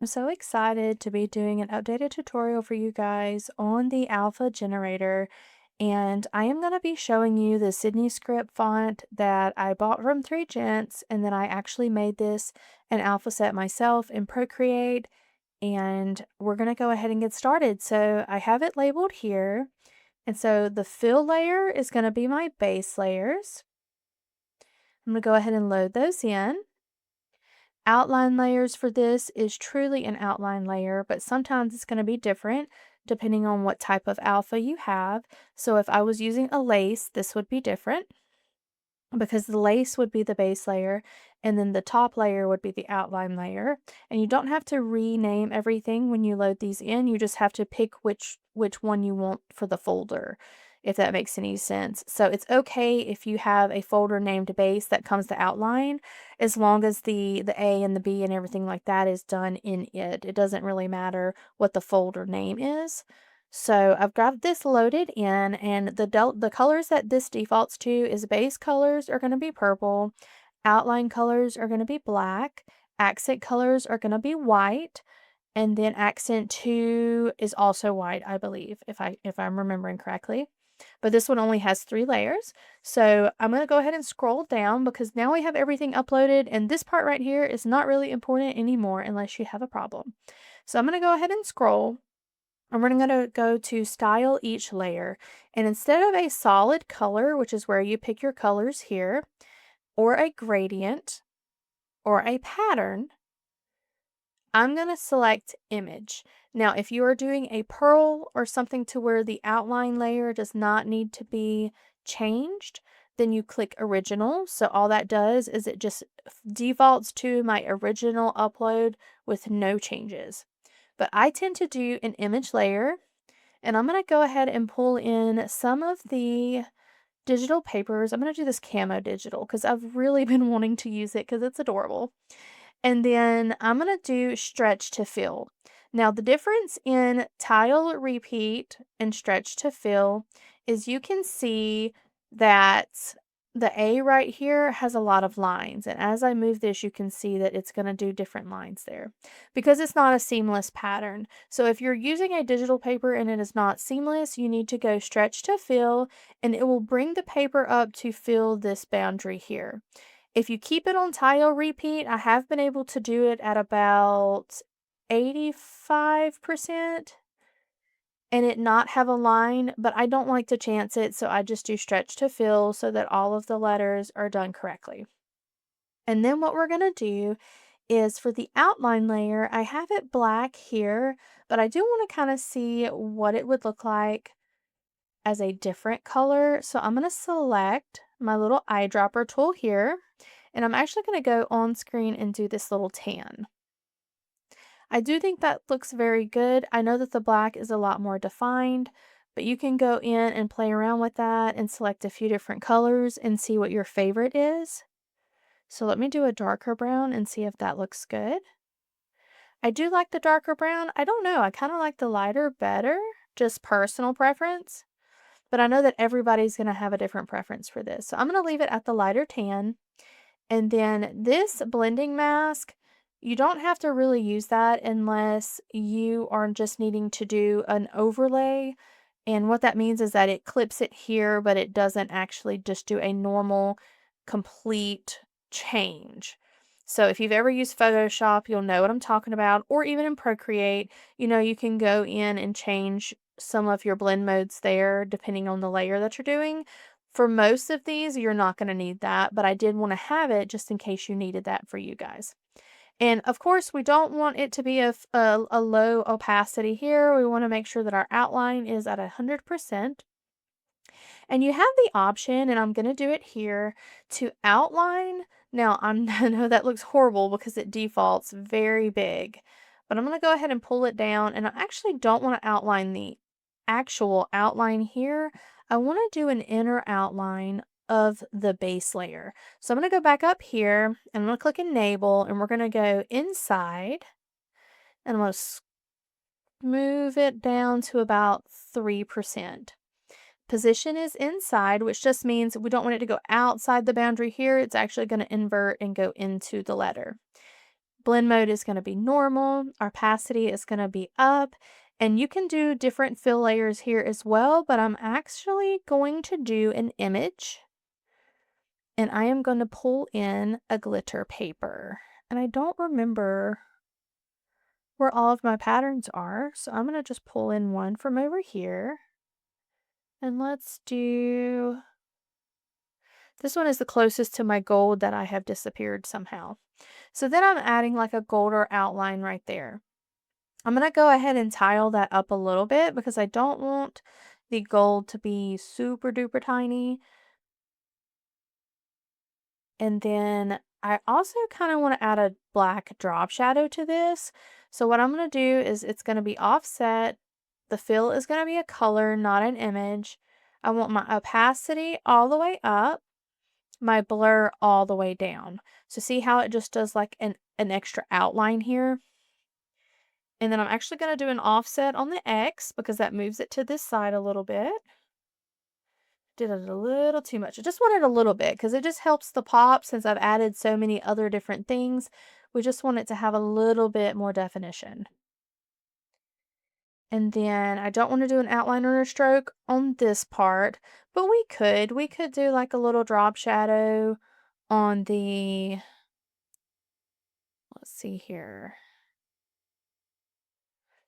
I'm so excited to be doing an updated tutorial for you guys on the alpha generator. And I am going to be showing you the Sydney script font that I bought from Three Gents. And then I actually made this an alpha set myself in Procreate. And we're going to go ahead and get started. So I have it labeled here. And so the fill layer is going to be my base layers. I'm going to go ahead and load those in. Outline layers for this is truly an outline layer, but sometimes it's going to be different depending on what type of alpha you have. So if I was using a lace, this would be different because the lace would be the base layer and then the top layer would be the outline layer. And you don't have to rename everything when you load these in. You just have to pick which one you want for the folder, if that makes any sense. So it's okay if you have a folder named base that comes to outline, as long as the A and the B and everything like that is done in it. It doesn't really matter what the folder name is. So I've got this loaded in, and the colors that this defaults to is base colors are going to be purple, outline colors are going to be black, accent colors are going to be white, and then accent 2 is also white, I believe, if I'm remembering correctly. But this one only has 3 layers. So I'm going to go ahead and scroll down because now we have everything uploaded, and this part right here is not really important anymore unless you have a problem. So I'm going to go ahead and scroll. And we're going to go to style each layer. And instead of a solid color, which is where you pick your colors here, or a gradient, or a pattern, I'm going to select image. Now, if you are doing a pearl or something to where the outline layer does not need to be changed, then you click original. So all that does is it just defaults to my original upload with no changes. But I tend to do an image layer, and I'm going to go ahead and pull in some of the digital papers. I'm going to do this camo digital because I've really been wanting to use it because it's adorable. And then I'm going to do stretch to fill. Now, the difference in tile repeat and stretch to fill is you can see that the A right here has a lot of lines. And as I move this, you can see that it's going to do different lines there because it's not a seamless pattern. So if you're using a digital paper and it is not seamless, you need to go stretch to fill, and it will bring the paper up to fill this boundary here. If you keep it on tile repeat, I have been able to do it at about 85% and it not have a line, but I don't like to chance it, so I just do stretch to fill so that all of the letters are done correctly. And then what we're going to do is for the outline layer, I have it black here, but I do want to kind of see what it would look like as a different color. So I'm going to select my little eyedropper tool here, and I'm actually going to go on screen and do this little tan. I do think that looks very good. I know that the black is a lot more defined, but you can go in and play around with that and select a few different colors and see what your favorite is. So let me do a darker brown and see if that looks good. I do like the darker brown. I don't know, I kind of like the lighter better, just personal preference. But I know that everybody's going to have a different preference for this. So I'm going to leave it at the lighter tan. And then this blending mask, you don't have to really use that unless you are just needing to do an overlay. And what that means is that it clips it here, but it doesn't actually just do a normal, complete change. So if you've ever used Photoshop, you'll know what I'm talking about, or even in Procreate, you can go in and change some of your blend modes there depending on the layer that you're doing. For most of these, you're not going to need that, but I did want to have it just in case you needed that for you guys. And of course, we don't want it to be a low opacity here. We want to make sure that our outline is at 100%. And you have the option, and I'm going to do it here, to outline. Now, I know that looks horrible because it defaults very big, but I'm going to go ahead and pull it down, and I actually don't want to outline the actual outline here. I want to do an inner outline of the base layer. So I'm going to go back up here, and I'm going to click Enable, and we're going to go inside, and I'm going to move it down to about 3%. Position is inside, which just means we don't want it to go outside the boundary here. It's actually going to invert and go into the letter. Blend mode is going to be normal. Opacity is going to be up. And you can do different fill layers here as well, but I'm actually going to do an image. And I am going to pull in a glitter paper. And I don't remember where all of my patterns are, so I'm going to just pull in one from over here. And let's do, this one is the closest to my gold that I have disappeared somehow. So then I'm adding like a golder outline right there. I'm going to go ahead and tile that up a little bit because I don't want the gold to be super duper tiny. And then I also kind of want to add a black drop shadow to this. So what I'm going to do is it's going to be offset. The fill is going to be a color, not an image. I want my opacity all the way up, my blur all the way down. So see how it just does like an extra outline here? And then I'm actually going to do an offset on the X because that moves it to this side a little bit. Did it a little too much. I just wanted a little bit because it just helps the pop since I've added so many other different things. We just want it to have a little bit more definition. And then I don't want to do an outline or a stroke on this part, but we could do like a little drop shadow on the, let's see here.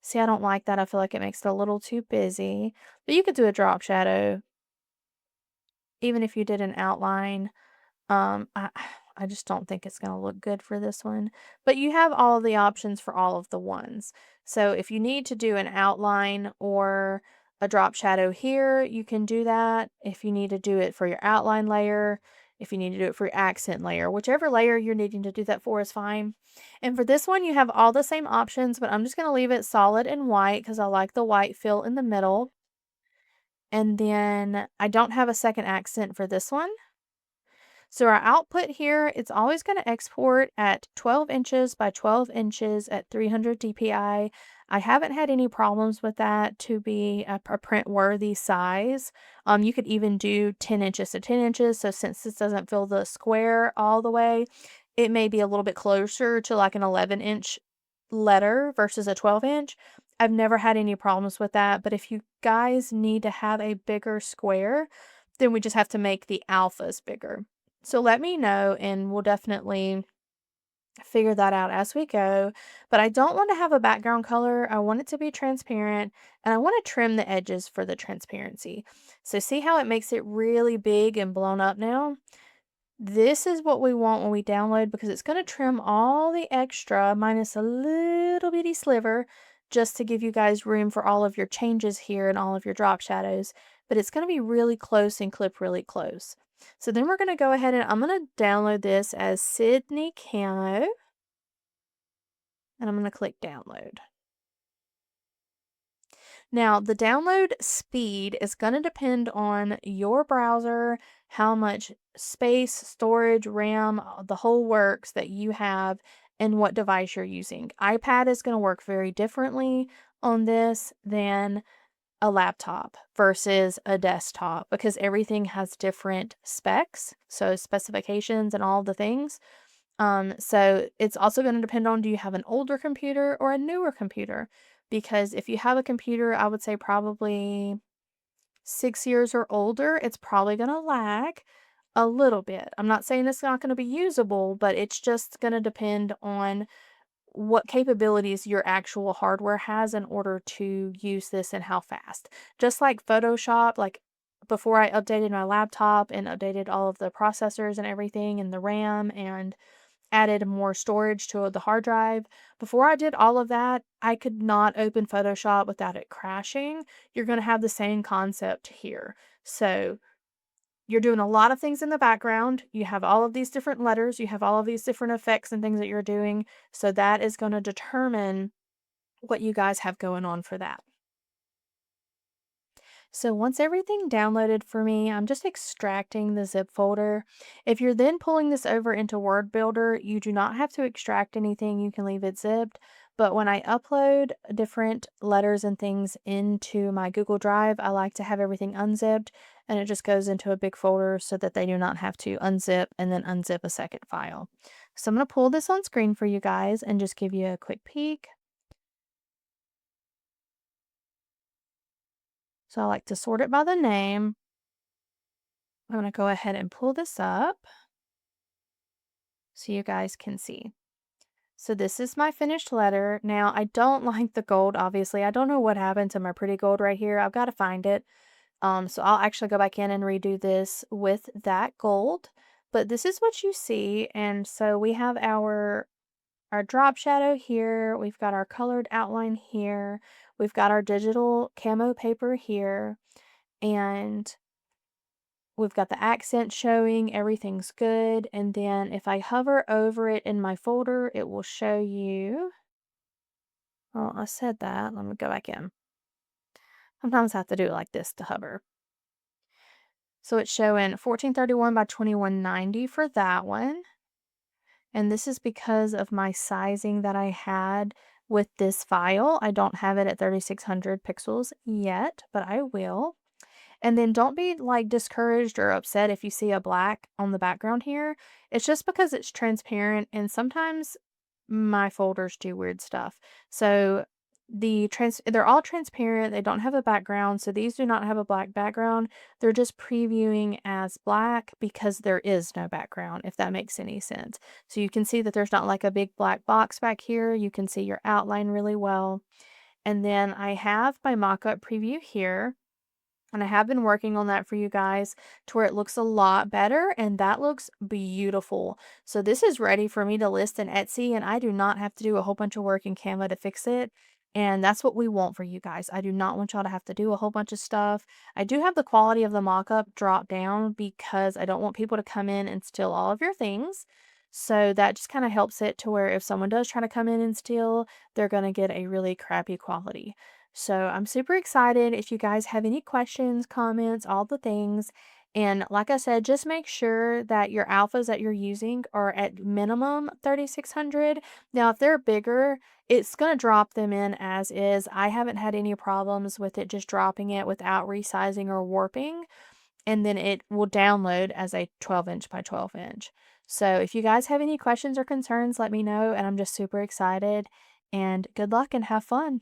See, I don't like that. I feel like it makes it a little too busy, but you could do a drop shadow even if you did an outline. I just don't think it's going to look good for this one, but you have all of the options for all of the ones. So if you need to do an outline or a drop shadow here, you can do that. If you need to do it for your outline layer, if you need to do it for your accent layer, whichever layer you're needing to do that for is fine. And for this one, you have all the same options, but I'm just going to leave it solid and white because I like the white fill in the middle. And then I don't have a second accent for this one. So our output here, it's always going to export at 12 inches by 12 inches at 300 dpi. I haven't had any problems with that to be a print-worthy size. You could even do 10 inches to 10 inches. So since this doesn't fill the square all the way, it may be a little bit closer to like an 11-inch letter versus a 12-inch. I've never had any problems with that. But if you guys need to have a bigger square, then we just have to make the alphas bigger. So let me know and we'll definitely figure that out as we go. But I don't want to have a background color. I want it to be transparent and I want to trim the edges for the transparency. So see how it makes it really big and blown up now? This is what we want when we download because it's going to trim all the extra minus a little bitty sliver just to give you guys room for all of your changes here and all of your drop shadows. But it's going to be really close and clip really close. So then we're going to go ahead and I'm going to download this as Sydney Camo. And I'm going to click download. Now, the download speed is going to depend on your browser, how much space, storage, RAM, the whole works that you have, and what device you're using. iPad is going to work very differently on this than a laptop versus a desktop because everything has different specs, so specifications and all the things. So it's also going to depend on, do you have an older computer or a newer computer? Because if you have a computer, I would say probably 6 years or older, it's probably going to lag a little bit. I'm not saying it's not going to be usable, but it's just going to depend on what capabilities your actual hardware has in order to use this and how fast. Just like Photoshop, like before I updated my laptop and updated all of the processors and everything and the RAM and added more storage to the hard drive. Before I did all of that, I could not open Photoshop without it crashing. You're going to have the same concept here. So you're doing a lot of things in the background. You have all of these different letters. You have all of these different effects and things that you're doing. So that is going to determine what you guys have going on for that. So once everything downloaded for me, I'm just extracting the zip folder. If you're then pulling this over into Word Builder, you do not have to extract anything. You can leave it zipped. But when I upload different letters and things into my Google Drive, I like to have everything unzipped and it just goes into a big folder so that they do not have to unzip and then unzip a second file. So I'm going to pull this on screen for you guys and just give you a quick peek. So I like to sort it by the name. I'm going to go ahead and pull this up so you guys can see. So this is my finished letter. Now, I don't like the gold, obviously. I don't know what happened to my pretty gold right here. I've got to find it. So I'll actually go back in and redo this with that gold. But this is what you see. And so we have our drop shadow here. We've got our colored outline here. We've got our digital camo paper here. And we've got the accent showing, everything's good. And then if I hover over it in my folder, it will show you. Well, I said that. Let me go back in. Sometimes I have to do it like this to hover. So it's showing 1431 by 2190 for that one. And this is because of my sizing that I had with this file. I don't have it at 3600 pixels yet, but I will. And then don't be like discouraged or upset if you see a black on the background here. It's just because it's transparent and sometimes my folders do weird stuff. So they're all transparent. They don't have a background. So these do not have a black background. They're just previewing as black because there is no background, if that makes any sense. So you can see that there's not like a big black box back here. You can see your outline really well. And then I have my mock-up preview here. And I have been working on that for you guys to where it looks a lot better, and that looks beautiful. So this is ready for me to list in Etsy, and I do not have to do a whole bunch of work in Canva to fix it. And that's what we want for you guys. I do not want y'all to have to do a whole bunch of stuff. I do have the quality of the mock-up drop down because I don't want people to come in and steal all of your things. So that just kind of helps it to where if someone does try to come in and steal, they're going to get a really crappy quality. So I'm super excited. If you guys have any questions, comments, all the things. And like I said, just make sure that your alphas that you're using are at minimum 3600. Now, if they're bigger, it's going to drop them in as is. I haven't had any problems with it just dropping it without resizing or warping. And then it will download as a 12-inch by 12-inch. So if you guys have any questions or concerns, let me know. And I'm just super excited. And good luck and have fun.